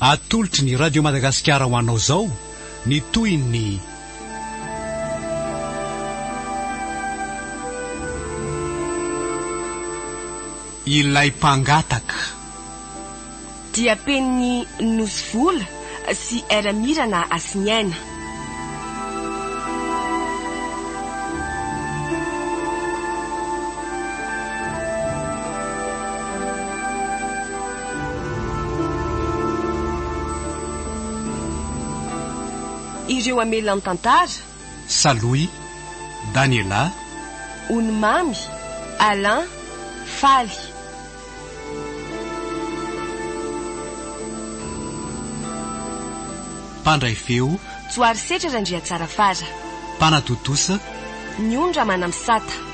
atolotry ny radio Madagasikara ho anao zao ny toyny ilay mpangataka dia penny Nosvola sy Eramirana Asiniaina. Ireo amelany tantara: Saloy, Daniela, Onimamy, Alain, Faly. Mpandray feo: Tsoary Setra Randria Tsarafara, Mpanadotosa: Nyondra Manamsata.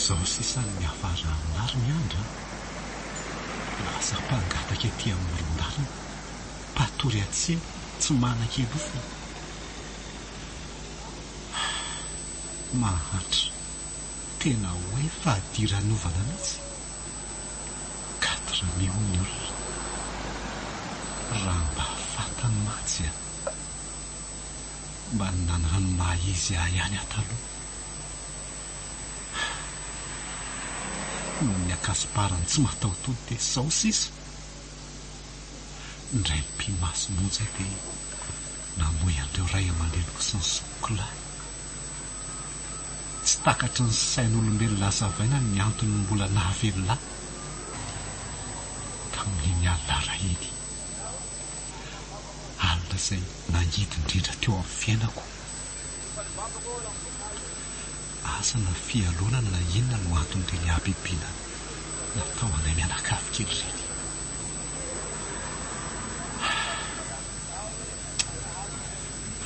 Zao sisany miavara maro ny andra. Lasa mpangataka ety amoron-dalana, patory atsy tsy manan-kelofo. Mahatra tena hoe fahadiran'ovana mihitsy. 4 millions olona. Raha mba fatany matsy mba nanano mahizy ihany ataloha. Ny akasiparany tsy mataotolo dia sao sisa. Ndray mpimaso monja dia namoy andreo ray aman-dreloko sy ny sokolahy. Tsy takatry ny sain'olombelona lasa vaina ny antony mbola nahavelona tamin'iny alina rahiny. Alina izay nangidy indrindra teo amin'ny fiainako. Asa na fialonana na inona no anton'ireny abibiana natao anay mianakavy kely ireny.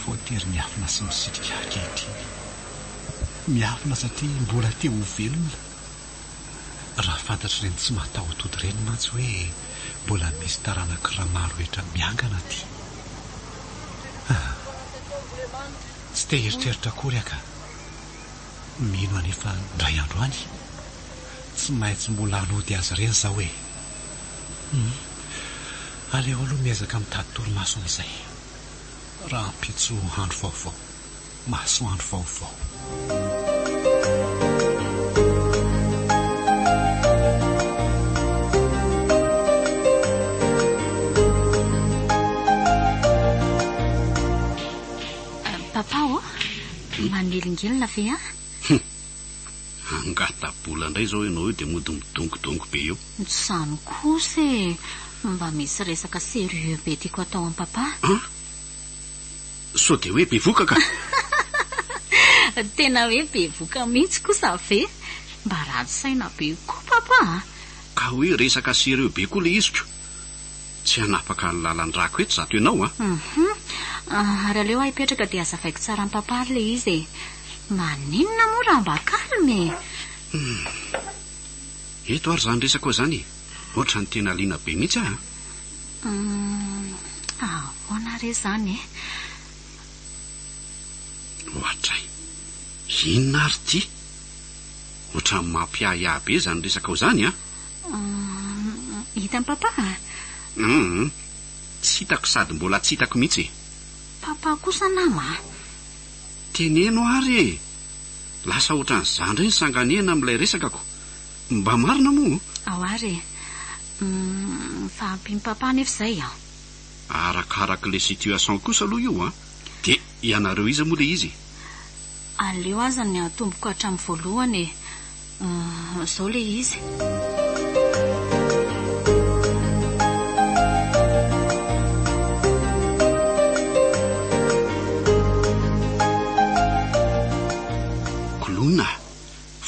Voatery miafina sy misitrika ankehitriny. Miafina satria mbola te ho velona. Raha fantatry ireny tsy mataotody ireny mantsy hoe mbola misy taranaka raha maro rehetra miangana aty. Tsy te heritreritra akory aka. Mino anefa ndray andro any tsy maintsy mbola hanody azy ireny zaho hoe aleo aloha miezaka mitady torimaso amin'izay. Raha ampitso andro vaovao, masoandro vaovao. Papa manelingelina ve Angatabola indray zao ianao io dia mody midongodongo be eo. Tsy zany kosa mba misy resaka sérieux be tiako atao amin'ny papa. So dia hoe be voka ka. Tena hoe be voka mihitsy kosa ve? Mba ratsy saina be koa papa. Ka hoe resaka sérieux be koa le iziko. Tsy hanapaka ny lalan-drako eto zato ianao Ary aleo hipetraka dia azavaiko tsara amin'ny papa le izy. Maninona moa raha mba kalme? Eto ary zany resaka koa zany. Ohatra ny tena liana be mihitsy ahoana re zany Ohatray. Inona ary ty? Ohatra ny mampiahiahy be zany resaka koa zany Hita papa? Tsy hitako sady mbola tsy hitako mihitsy. Papa kosa nama? Teneno ary lasa ohatra n'izany ireny sanganena amin'ilay resakako. Mba marina moa? Ao ary. Fa ampiny papa nefa izay Arakaraka le situation kosa aloha io dia ianareo izy moa le izy. Aleo aza ny atomboko hatramin'ny voalohany zao le izy. Kolona,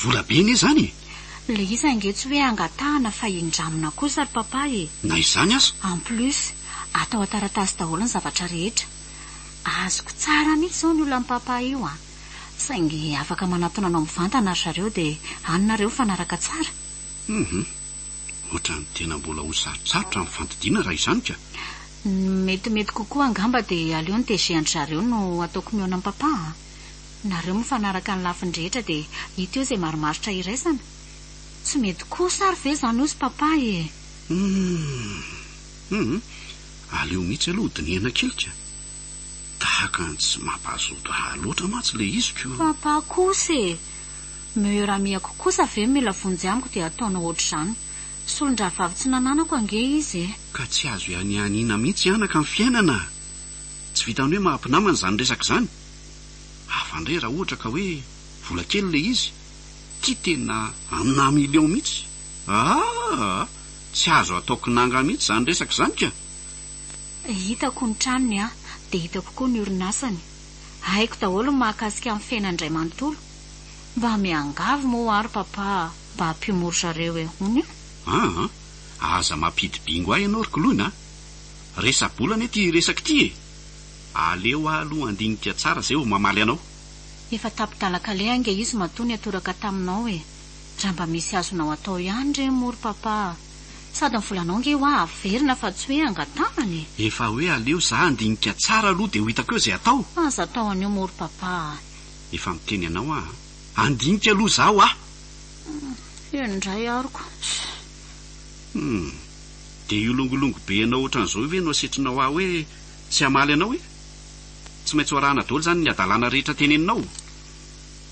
vola be ne zany? Le izy ange tsy hoe angatahana fa indramina kosa ry papa Na izany asa? En plus, atao taratasy daholo ny zavatra rehetra. Azoko tsara mihitsy zao ny olona amin'ny papa io saingy afaka manatona anao mivantana ry zareo dia anonareo fanaraka tsara. Ohatra ny tena mbola ho sarotsarotra amin'ny fandidiana raha izany ka. metimety kokoa angamba dia aleo ny tezeandry zareo no ataoko miona amin'ny papa. Nareo mifanaraka ny lafindrehetra dia hita eo izay marimaritra iraisana. Tsy mety kosa ary ve izany io sy papa e? Aleo mihitsy aloha dinihana kelika. Tahaka ny tsy mampahazoto loatra matsy le iziko. Papa kosa e. Meura miako kosa ve mila vonjy amiko dia ataonao ohatr'izany. Solondrahavavy tsy nananako ange izy e. Ka tsy azo ihany mihitsy anaka amin'ny fiainana. Tsy vitany hoe mahampinamana izany resaka izany. Afandray raha ohatra ka hoe vola kely le izy. Ty tena amina milion mihitsy. Tsy azo ataoko nanga mihitsy izany resaka izany ka. Hitako ny tranony dia hitako koa ny orinasany. Haiko daholo mahakasika amin'ny fiainana indray manontolo. Mba miangavy moa ary papa mba hampimoro zareo e hony. Aza mampidi-bingo ahy ianao rikoloina. Resa-bolana ty resaka ty e. Aleo aloha andinika tsara zay ho mamaly anao. Efa tapitalaka le ange izy matony atoraka taminao e. Raha mba misy azonao atao ihany re moro papa. Sady ny volanao nge ho averina fa tsy hoe angatamany. Efa hoe aleo za andinika tsara aloha dia ho hitako eo izay atao. Aza atao an'io moro papa. Efa miteny anao andinika aloha zaho Indray ariko. Dia io longolongo be anao ohatran'izao ve no asetrinao hoe tsy hamaly anao e? Tsy maintsy hoarahana daholo zany ny adalàna rehetra teneninao.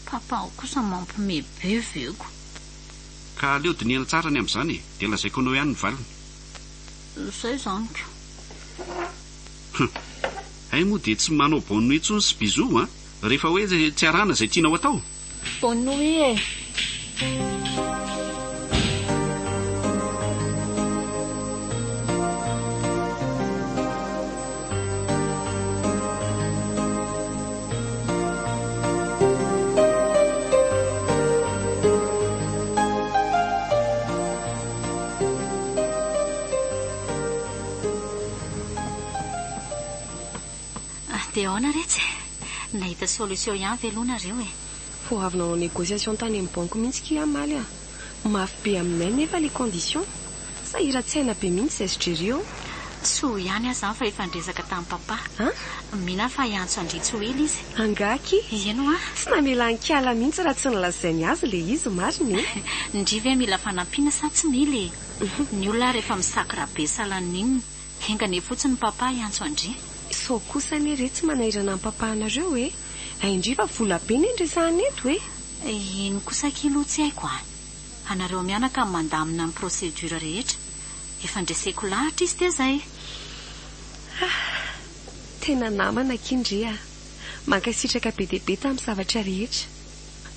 Papa kosa mampime be veko. Ka aleo dinihana tsara ny amin'izany e. Dia lazaiko anao ihany ny valiny. Izay izany ko. Hay moa dia tsy manao bonne nuit intsony sy bisou rehefa hoe tsy arahana izay tianao atao. Bonne nuit e. Dia ahoana retsy? Nahita solution ihany velonareo e. Fo avinao négociation tany amin'ny banque mihitsy ki amaly mafy be aminay nefa les conditions. Sahira-tsaina be mihitsy izay sotrireo. Soa ihany aza fa efa ndresaka tamin'ny papa. Mina fa iantso andritso ely izy. Angaky? Ieno tsy namela ankiala mihitsy raha tsy nolazainy azy le izy mariny. Ndry ve mila fanampiana sa tsy mila e. Ny olona rehefa misakra be salan'iny hengane fotsiny papa iantso andry. So kosa ny re tsy manairana amin'ny papa anareo e. Indri fa vola be ny ndresahany eto e. Ino kosa kilo tsy haiko anareo mianaka mandamina amin'ny procédure rehetra. Efa ndreseko lahatra izy dia zay. Tena namana kindria. Mankasitraka be dia be tamin'ny zavatra rehetra.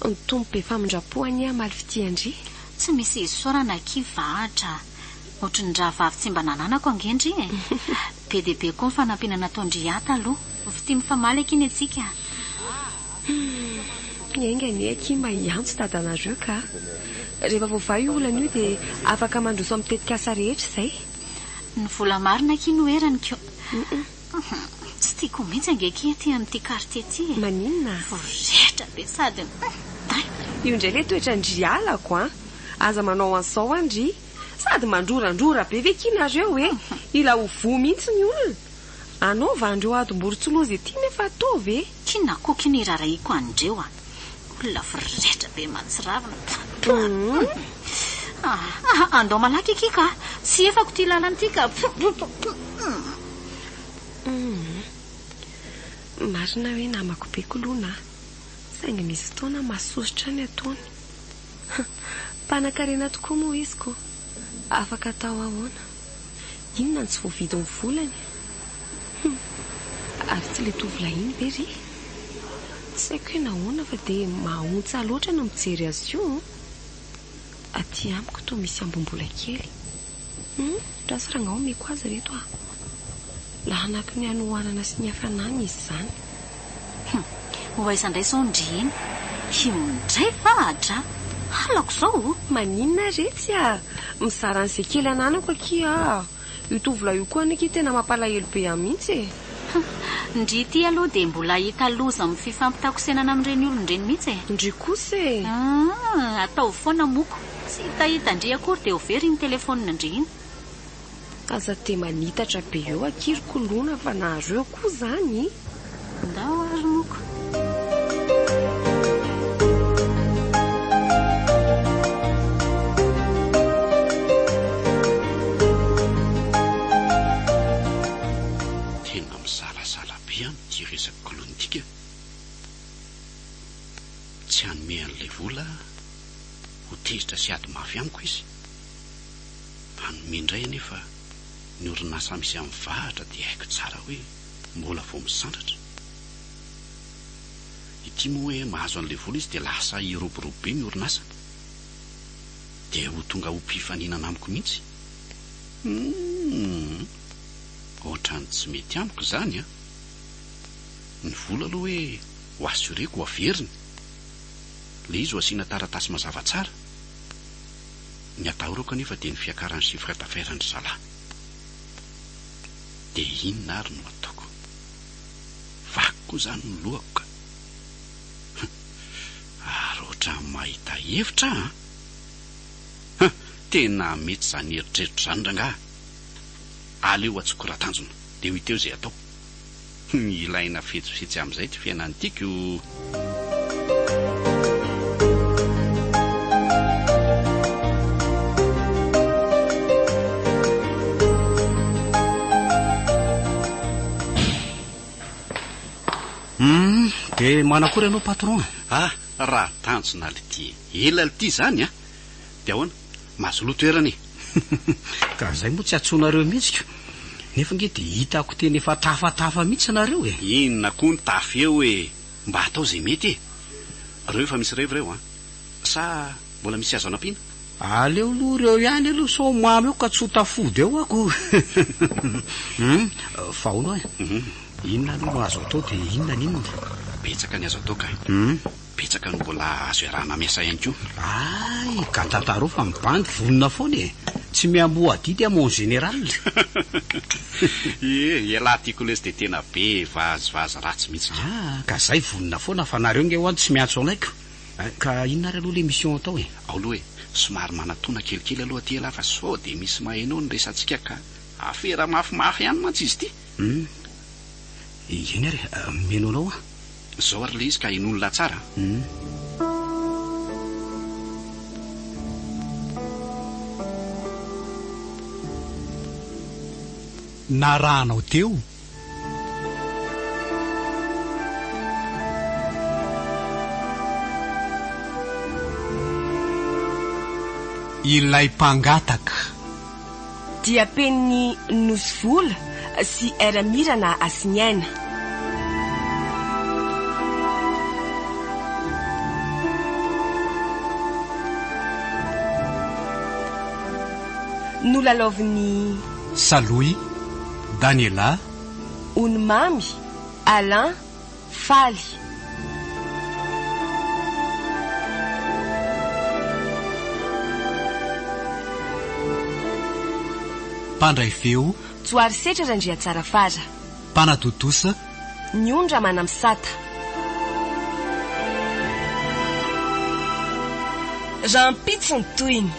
Ny tompo be famindrapoany amaly fitiandry. Tsy misy isorana kivahatra. Ohatran'ny rahavavy tsy mba nananako angendry e. Be dia be koa ny fanampina nataondry hata aloha. Fity mifamaly akiny antsika. Engany aky mba iantso dadanareo ka. Rehefa voavay io olana io dia afaka mandroso amin'ny tetikasa rehetra izay. Ny vola marina aky no erany ko. Tsy tiako mihitsy angeky aty amin'ity quartier ty. Maninona? Voretra be sady. Io indray le toetra ndrialako aza manao an'izao andry. Sady mandrorandrora be ve kinareo e. Ila ho vo mihitsy ny olona. Anao vandreo adim-borotsiloza ety nefa ataovy e. Kina koky ny raraiko andreo olona voretra be matsiravina. Andao malaky iki ka. Tsy efako ty lalana ty ka. Marina hoe namako be kolona. Saingy misy fotoana masosotra ny ataony. Mpanan-karena tokoa moa izy ko. Afaka atao ahoana. Inona ny tsy voavidy ny volany. Ary tsy le tovolahy be ry. Tsy haiko hoe nahoana fa dia mahontsa loatra no mijery azy io. Aty amiko toa misy ambom-bola kely. Raha sy rangao meko azy reto lahanaky ny anohanana sy ny hafanana izy izany. Ho aizandray sao ndry iny. Indray fahatra. Halako zao. Maninona retsy mizara an'izay kely ananako aky io tovolahy io koa aneky tena mampalahelo be mihitsy e. Ndry ty aloha dia mbola hita loza amin'ny fifampitakosenana amin'ireny olon-dreny mihitsy e. Ndry kosa e. Atao foana moko. Tsy hitahita ndry akory dia overy ny telefonina ndry iny. aza te manitatra be eo akirikoloana fa nahazo eo koa zany. Ndao ary moko. Tena misalasala be any ty resaky kolonitika. Tsy hanome an'ilay vola ho tezitra sy ady mafy amiko izy. Hanome indray anefa ny orinasa misy amin'ny vahatra dia haiko tsara hoe mbola vao misandratra. Ity moa hoe mahazo an'ilay vola izy dia lasa iroborobo be ny orinasa, dia ho tonga ho mpifaninana amiko mihitsy. Ohatrany tsy mety amiko zany a. Ny vola aloha hoe ho assureko ho averiny, le izy ho asiana taratasy mazava tsara. Ny atahorako anefa dia ny fiakaran'ny chiffre d'affaires ny zalahy. Dia inona ary no ataoko? Vakiko zany ny lohako ka. Ary ohatra mahita hevitra tena mety zany eritreritro zany rangaha. Aleo atsokoratanjona dia ho hiteo izay atao. Ilaina fetsifetsy amin'izay ty fiainany tiako. Dia manakory ianao patron? Raha tanjona lity ela lity zany dia ahoana mahazolo toerana e. Ka zay moa tsy atsonareo mihitsika. Nefa nge dia hitako tena efa tafatafa mihitsy nareo e. Inona koa ny tafy eo e? Mba atao izay mety e. Reo efa misy revy reo sa mbola misy azo anampiana? Aleo aloha reo ihany aloha so mamy eo ka tsotafody eo ako. Fa ono inona aloha no azo atao dia inona ninona? Betsaka ny azo atao ka. Betsaka no mbola azo iarahana miasa ihany koa. Ay, ka tantaro fa mibandy vonona foana e. Tsy miamboa adidy mon général. Ialahy tiako lesy dia tena be vazivazy ratsy mihitsy. Ka zay vonona foana fa nareo nge hoany tsy miantso anaiko. Ka inona ary aloha le mission atao e? Ao aloha e, somary manatona kelikely aloha ty elahy fa sao dia misy mahaino ny resantsika ka afera mafimafy ihany mantsy izy ty. Eny ary meno anao zao ary le izy ka in'olona tsara. Na rahanao teo ilay mpangataka dia penny nosy vola sy eramirana asiniaina. Nolalaoviny Saloy, Daniela, Onimamy, Alain, Faly. Mpandray feo, Tsoary setra randria tsara fara. Mpanadotosa, Ny ondra manamsata. Rampitsy ny toyiny.